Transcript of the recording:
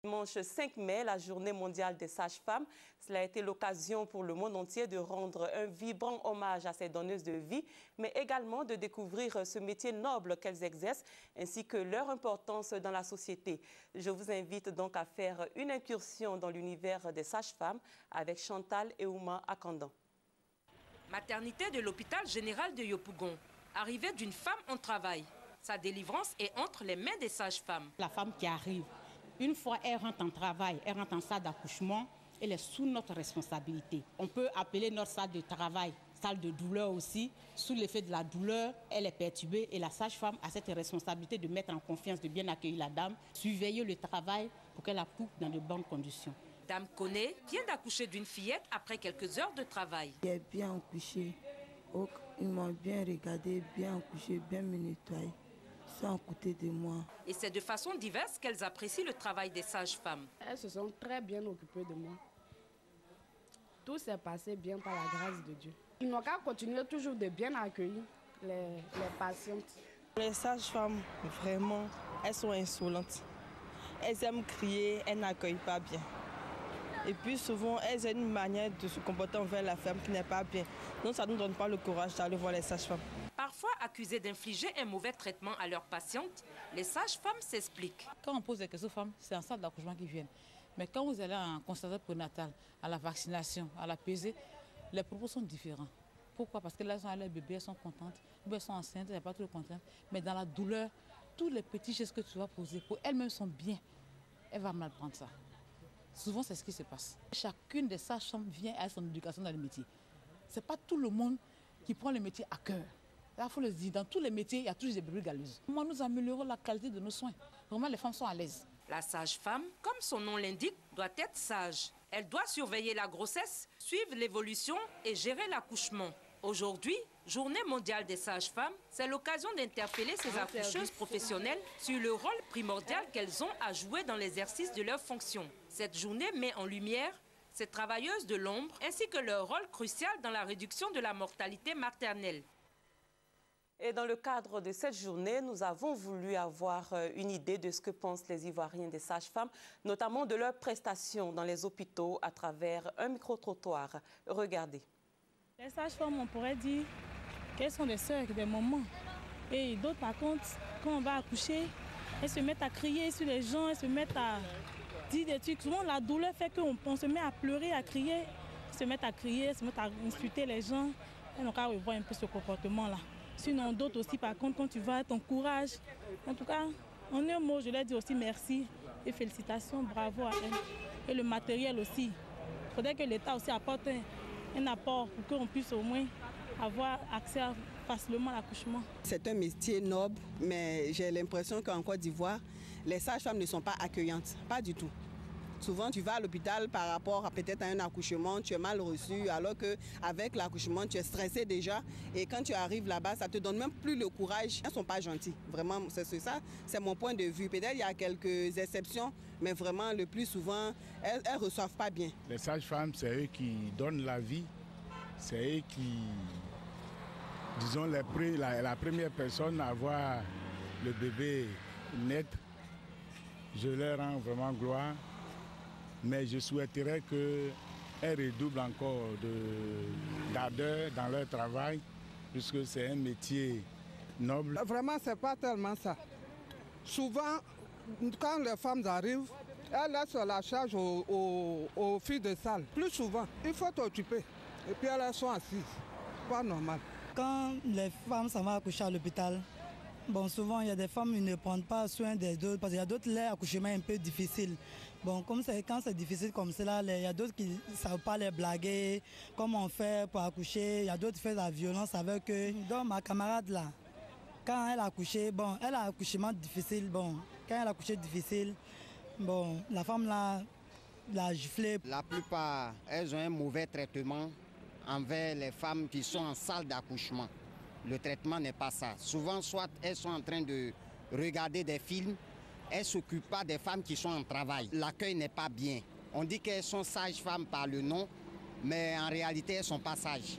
Dimanche 5 mai, la journée mondiale des sages-femmes. Cela a été l'occasion pour le monde entier de rendre un vibrant hommage à ces donneuses de vie, mais également de découvrir ce métier noble qu'elles exercent, ainsi que leur importance dans la société. Je vous invite donc à faire une incursion dans l'univers des sages-femmes avec Chantal et Ouma Akandan. Maternité de l'hôpital général de Yopougon. Arrivée d'une femme en travail. Sa délivrance est entre les mains des sages-femmes. La femme qui arrive, une fois elle rentre en travail, elle rentre en salle d'accouchement, elle est sous notre responsabilité. On peut appeler notre salle de travail salle de douleur aussi. Sous l'effet de la douleur, elle est perturbée et la sage-femme a cette responsabilité de mettre en confiance, de bien accueillir la dame, surveiller le travail pour qu'elle accouche dans de bonnes conditions. Dame Koné vient d'accoucher d'une fillette après quelques heures de travail. Elle est bien accouchée. Ils m'ont bien regardé, bien accouché, bien me nettoyer, sans coûter de moi. Et c'est de façon diverse qu'elles apprécient le travail des sages-femmes. Elles se sont très bien occupées de moi. Tout s'est passé bien par la grâce de Dieu. Ils n'ont qu'à continuer toujours de bien accueillir les patientes. Les sages-femmes, vraiment, elles sont insolentes. Elles aiment crier, elles n'accueillent pas bien. Et puis souvent, elles ont une manière de se comporter envers la femme qui n'est pas bien. Donc ça ne nous donne pas le courage d'aller voir les sages-femmes. Parfois accusées d'infliger un mauvais traitement à leurs patientes, les sages-femmes s'expliquent. Quand on pose des questions aux femmes, c'est en salle d'accouchement qu'ils viennent. Mais quand vous allez en constatation prénatale, à la vaccination, à la pesée, les propos sont différents. Pourquoi? Parce que là, elles ont leur bébé, elles sont contentes, ou elles sont enceintes, il n'y a pas trop de contraintes. Mais dans la douleur, tous les petits gestes que tu vas poser, pour elles-mêmes sont bien, elle va mal prendre ça. Souvent, c'est ce qui se passe. Chacune des sages-femmes vient à son éducation dans le métier. Ce n'est pas tout le monde qui prend le métier à cœur. Là, il faut le dire, dans tous les métiers, il y a toujours des brebis galeuses. Comment nous améliorons la qualité de nos soins? Vraiment, les femmes sont à l'aise. La sage-femme, comme son nom l'indique, doit être sage. Elle doit surveiller la grossesse, suivre l'évolution et gérer l'accouchement. Aujourd'hui, Journée mondiale des sages-femmes, c'est l'occasion d'interpeller ces accoucheuses professionnelles sur le rôle primordial qu'elles ont à jouer dans l'exercice de leurs fonctions. Cette journée met en lumière ces travailleuses de l'ombre ainsi que leur rôle crucial dans la réduction de la mortalité maternelle. Et dans le cadre de cette journée, nous avons voulu avoir une idée de ce que pensent les Ivoiriens des sages-femmes, notamment de leurs prestations dans les hôpitaux à travers un micro-trottoir. Regardez. Les sages-femmes, on pourrait dire qu'elles sont des sœurs, des mamans. Et d'autres, par contre, quand on va accoucher, elles se mettent à crier sur les gens, elles se mettent à dire des trucs. Souvent, la douleur fait qu'on se met à pleurer, à crier. Elles se mettent à crier, elles se mettent à insulter les gens. Elles n'ont qu'à revoir un peu ce comportement-là. Sinon, d'autres aussi, par contre, quand tu vas, ton courage. En tout cas, en un mot, je leur dis aussi merci et félicitations, bravo à elles. Et le matériel aussi. Il faudrait que l'État aussi apporte un apport pour qu'on puisse au moins avoir accès facilement à l'accouchement. C'est un métier noble, mais j'ai l'impression qu'en Côte d'Ivoire, les sages-femmes ne sont pas accueillantes, pas du tout. Souvent, tu vas à l'hôpital par rapport à peut-être à un accouchement, tu es mal reçu, alors qu'avec l'accouchement, tu es stressé déjà. Et quand tu arrives là-bas, ça ne te donne même plus le courage. Elles ne sont pas gentilles, vraiment, c'est ça, c'est mon point de vue. Peut-être qu'il y a quelques exceptions, mais vraiment, le plus souvent, elles ne reçoivent pas bien. Les sages-femmes, c'est eux qui donnent la vie, c'est eux qui, disons, la première personne à voir le bébé naître. Je leur rends vraiment gloire. Mais je souhaiterais qu'elles redoublent encore d'ardeur dans leur travail, puisque c'est un métier noble. Vraiment, ce n'est pas tellement ça. Souvent, quand les femmes arrivent, elles laissent la charge aux filles de salle. Plus souvent, il faut t'occuper. Et puis elles sont assises. Pas normal. Quand les femmes s'en vont accoucher à l'hôpital, bon, souvent, il y a des femmes qui ne prennent pas soin des autres parce qu'il y a d'autres, leur accouchement est un peu difficile. Bon, quand c'est difficile comme cela, il y a d'autres qui ne savent pas les blaguer, comment on fait pour accoucher. Il y a d'autres qui font de la violence avec eux. Donc, ma camarade là, quand elle a accouché, bon, elle a un accouchement difficile. Bon, quand elle a accouché difficile, bon, la femme là, l'a giflé. La plupart, elles ont un mauvais traitement envers les femmes qui sont en salle d'accouchement. Le traitement n'est pas ça. Souvent, soit elles sont en train de regarder des films, elles ne s'occupent pas des femmes qui sont en travail. L'accueil n'est pas bien. On dit qu'elles sont sages-femmes par le nom, mais en réalité, elles ne sont pas sages.